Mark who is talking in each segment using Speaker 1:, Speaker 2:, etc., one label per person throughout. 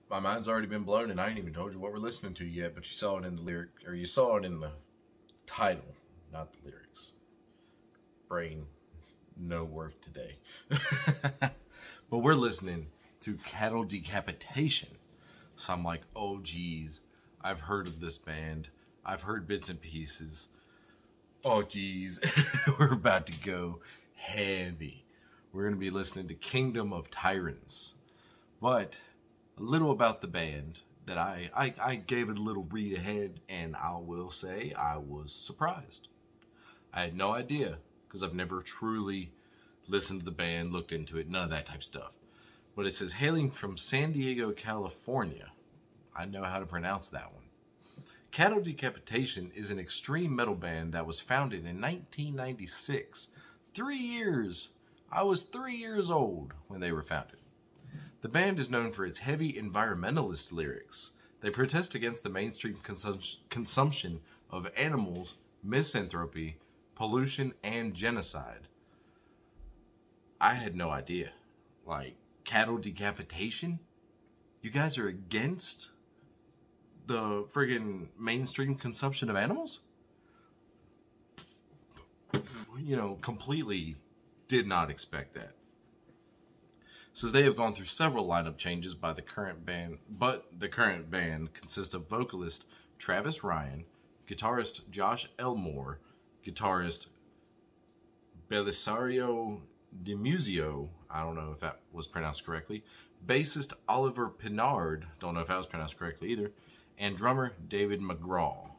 Speaker 1: My mind's already been blown, and I ain't even told you what we're listening to yet, but you saw it in the lyric, or you saw it in the title, not the lyrics. Brain, no work today. But we're listening to Cattle Decapitation. So I'm like, oh geez, I've heard of this band. I've heard bits and pieces. Oh geez, we're about to go heavy. We're going to be listening to Kingdom of Tyrants. But a little about the band that I gave it a little read ahead, and I will say I was surprised. I had no idea, because I've never truly listened to the band, looked into it, none of that type of stuff. But it says, hailing from San Diego, California. I know how to pronounce that one. Cattle Decapitation is an extreme metal band that was founded in 1996. 3 years. I was 3 years old when they were founded. The band is known for its heavy environmentalist lyrics. They protest against the mainstream consumption of animals, misanthropy, pollution, and genocide. I had no idea. Like, cattle decapitation? You guys are against the friggin' mainstream consumption of animals? You know, completely did not expect that. Says they have gone through several lineup changes by the current band, but the current band consists of vocalist Travis Ryan, guitarist Josh Elmore, guitarist Belisario DiMuzio, I don't know if that was pronounced correctly, bassist Oliver Pinard, don't know if that was pronounced correctly either, and drummer David McGraw.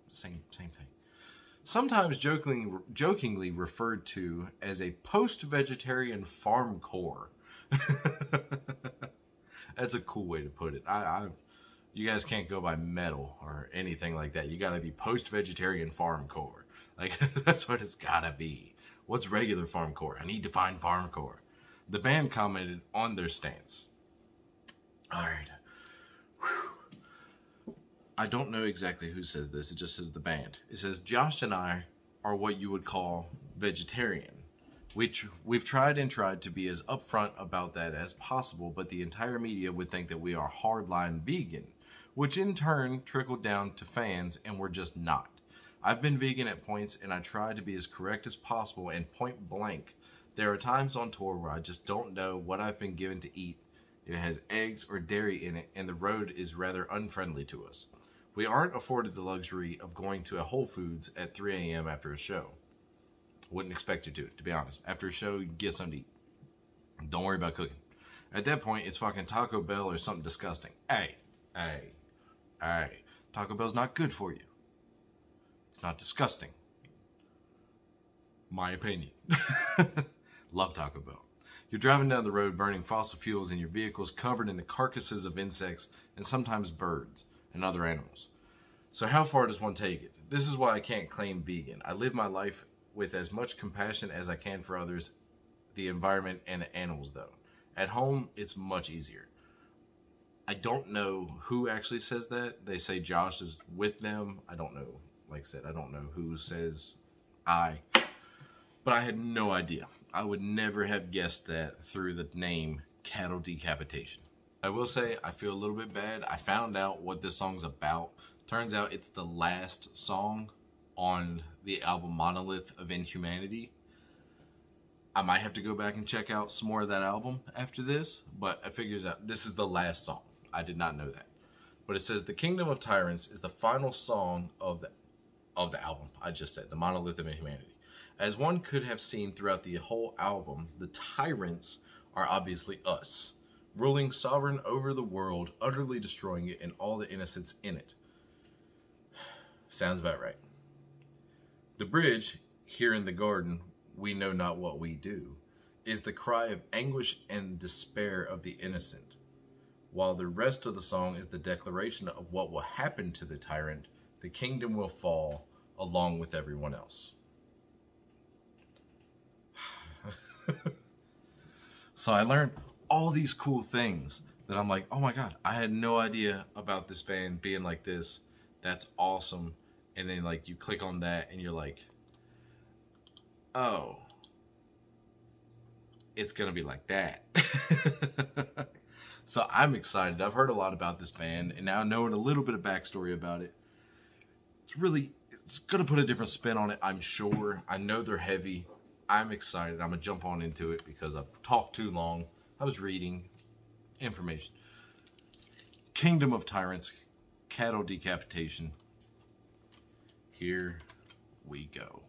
Speaker 1: Same thing. Sometimes jokingly referred to as a post-vegetarian farmcore. That's a cool way to put it. You guys can't go by metal or anything like that. You gotta be post-vegetarian farmcore. Like, that's what it's gotta be. What's regular farmcore? I need to find farmcore. The band commented on their stance. Alright. I don't know exactly who says this. It just says the band. It says, Josh and I are what you would call vegetarian. We've tried to be as upfront about that as possible, but the entire media would think that we are hardline vegan, which in turn trickled down to fans, and we're just not. I've been vegan at points, and I try to be as correct as possible, and point blank, there are times on tour where I just don't know what I've been given to eat, if it has eggs or dairy in it, and the road is rather unfriendly to us. We aren't afforded the luxury of going to a Whole Foods at 3 a.m. after a show. Wouldn't expect you to be honest. After a show, you get something to eat. Don't worry about cooking. At that point, it's fucking Taco Bell or something disgusting. Hey. Taco Bell's not good for you. It's not disgusting. My opinion. Love Taco Bell. You're driving down the road burning fossil fuels in your vehicles covered in the carcasses of insects and sometimes birds and other animals. So how far does one take it? This is why I can't claim vegan. I live my life with as much compassion as I can for others, the environment, and the animals though. At home, it's much easier. I don't know who actually says that. They say Josh is with them. I don't know. Like I said, I don't know who says I. But I had no idea. I would never have guessed that through the name Cattle Decapitation. I will say, I feel a little bit bad. I found out what this song's about. Turns out it's the last song on the album Monolith of Inhumanity. I might have to go back and check out some more of that album after this, but I figured out this is the last song. I did not know that. But it says, the Kingdom of Tyrants is the final song of the album. I just said, the Monolith of Inhumanity. As one could have seen throughout the whole album, the Tyrants are obviously us, ruling sovereign over the world, utterly destroying it and all the innocents in it. Sounds about right. The bridge, here in the garden, we know not what we do, is the cry of anguish and despair of the innocent, while the rest of the song is the declaration of what will happen to the tyrant. The kingdom will fall along with everyone else. So I learned all these cool things that I'm like, oh my God, I had no idea about this band being like this. That's awesome. And then like you click on that and you're like, oh, it's gonna be like that. So I'm excited. I've heard a lot about this band, and now knowing a little bit of backstory about it, it's going to put a different spin on it, I'm sure. I know they're heavy. I'm excited. I'm going to jump on into it because I've talked too long. I was reading information. Kingdom of Tyrants, Cattle Decapitation. Here we go.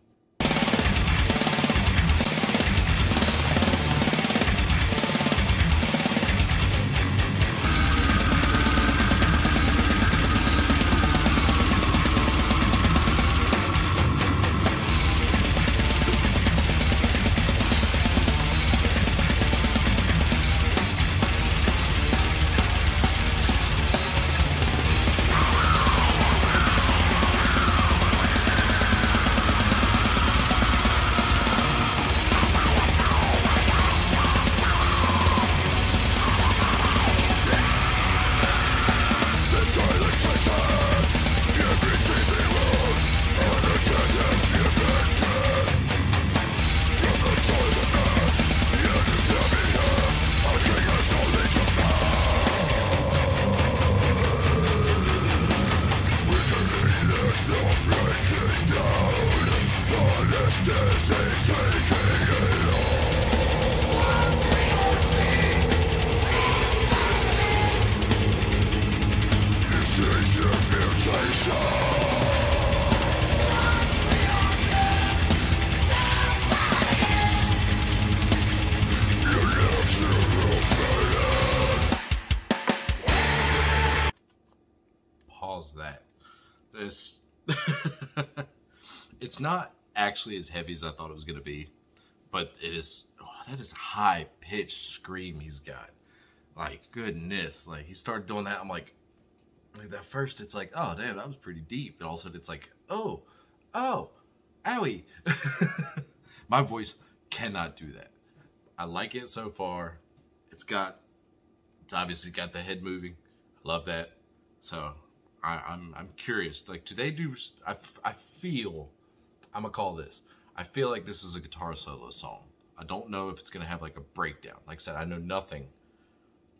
Speaker 1: Pause that. This it's not actually as heavy as I thought it was going to be, but it is. Oh, that is a high pitched scream he's got. Like, goodness, like he started doing that. I'm like that first. It's like, oh damn, that was pretty deep. But also, it's like, oh, owie. My voice cannot do that. I like it so far. It's obviously got the head moving. I love that. So I'm curious. Like, do they do? I feel. I'm gonna call this. I feel like this is a guitar solo song. I don't know if it's gonna have like a breakdown. Like I said, I know nothing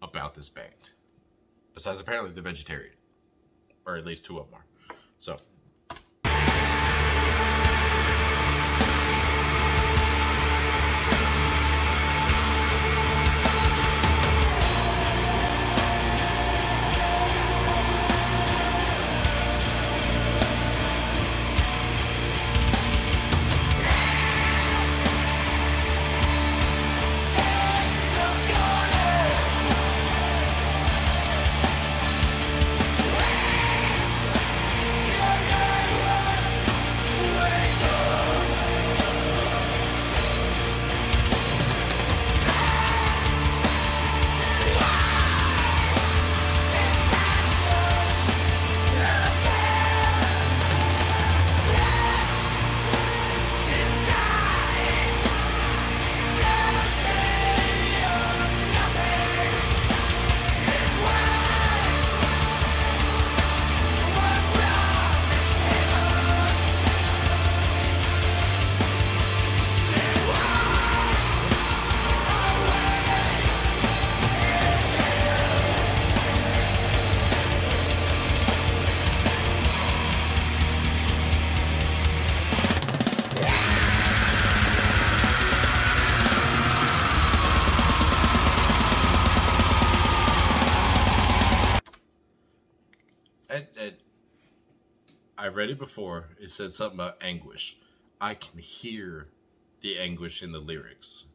Speaker 1: about this band besides apparently they're vegetarian, or at least two of them are. So. I read it before. It said something about anguish. I can hear the anguish in the lyrics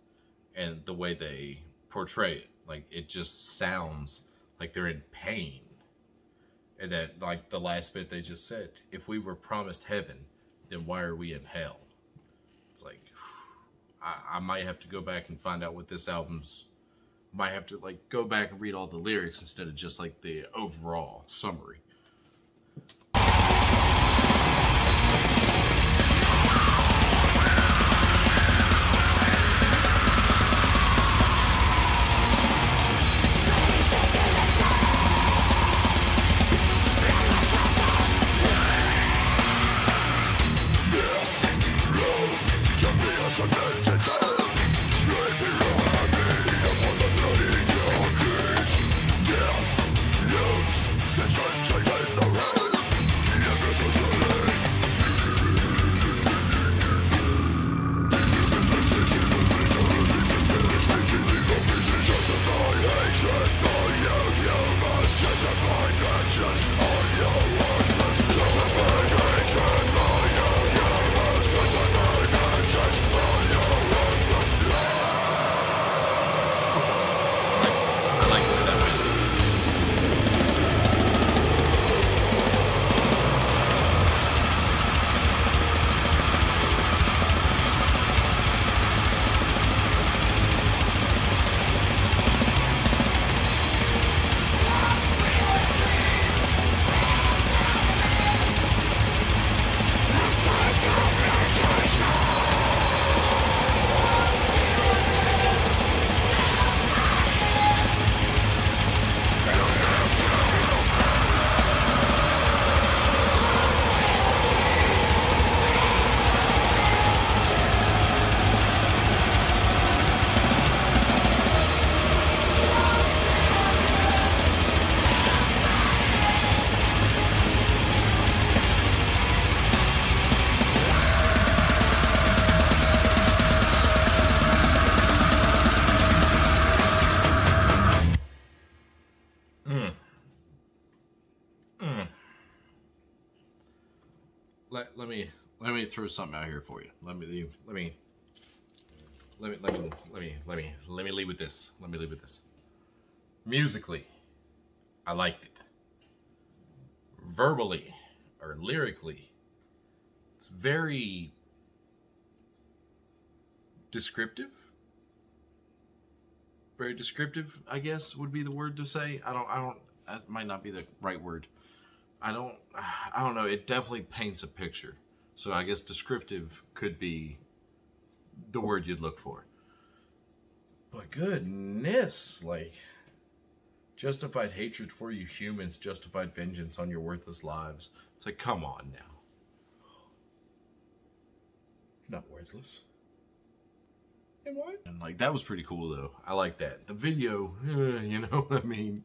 Speaker 1: and the way they portray it. Like, it just sounds like they're in pain. And that, like the last bit they just said, if we were promised heaven, then why are we in hell? It's like, I might have to go back and find out what this album's, might have to like go back and read all the lyrics instead of just like the overall summary. me throw something out here for you. Let me lead with this. Let me lead with this. Musically, I liked it. Verbally or lyrically, it's very descriptive. Very descriptive, I guess, would be the word to say. That might not be the right word. I don't know. It definitely paints a picture. So I guess descriptive could be the word you'd look for. But goodness, like, justified hatred for you humans, justified vengeance on your worthless lives. It's like, come on now. Not worthless. Am I? And like, that was pretty cool though. I like that. The video, you know what I mean?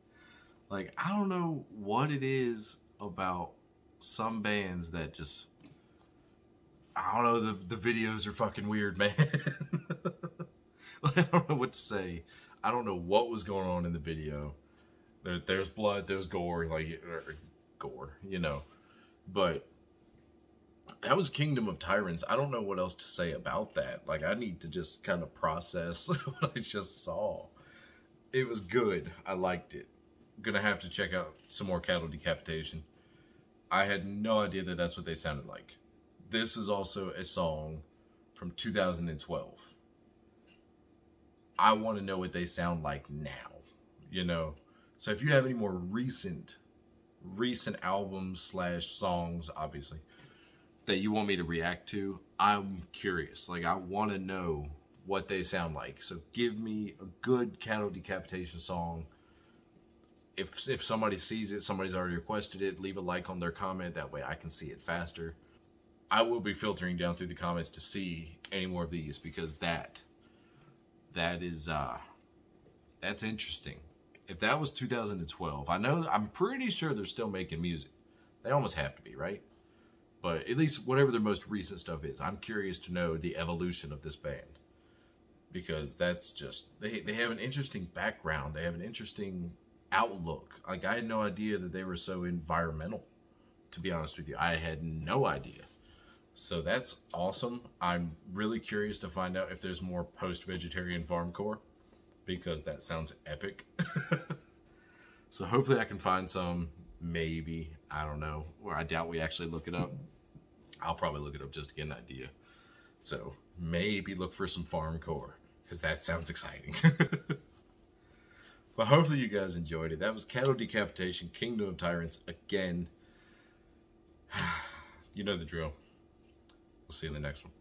Speaker 1: Like, I don't know what it is about some bands that just, I don't know, the videos are fucking weird, man. Like, I don't know what to say. I don't know what was going on in the video. There's blood, there's gore, like, gore, you know. But that was Kingdom of Tyrants. I don't know what else to say about that. Like, I need to just kind of process what I just saw. It was good. I liked it. I'm gonna have to check out some more Cattle Decapitation. I had no idea that that's what they sounded like. This is also a song from 2012. I want to know what they sound like now, you know? So if you have any more recent albums / songs, obviously, that you want me to react to, I'm curious. Like, I want to know what they sound like. So give me a good Cattle Decapitation song. If somebody sees it, somebody's already requested it, leave a like on their comment. That way I can see it faster. I will be filtering down through the comments to see any more of these, because that's interesting. If that was 2012, I'm pretty sure they're still making music. They almost have to be, right? But at least whatever their most recent stuff is, I'm curious to know the evolution of this band. Because that's just, they have an interesting background. They have an interesting outlook. Like, I had no idea that they were so environmental, to be honest with you. I had no idea. So that's awesome. I'm really curious to find out if there's more post-vegetarian farmcore, because that sounds epic. So hopefully I can find some, maybe, I don't know. Or I doubt we actually look it up. I'll probably look it up just to get an idea. So maybe look for some farmcore, because that sounds exciting. But hopefully you guys enjoyed it. That was Cattle Decapitation, Kingdom of Tyrants. Again, you know the drill. We'll see you in the next one.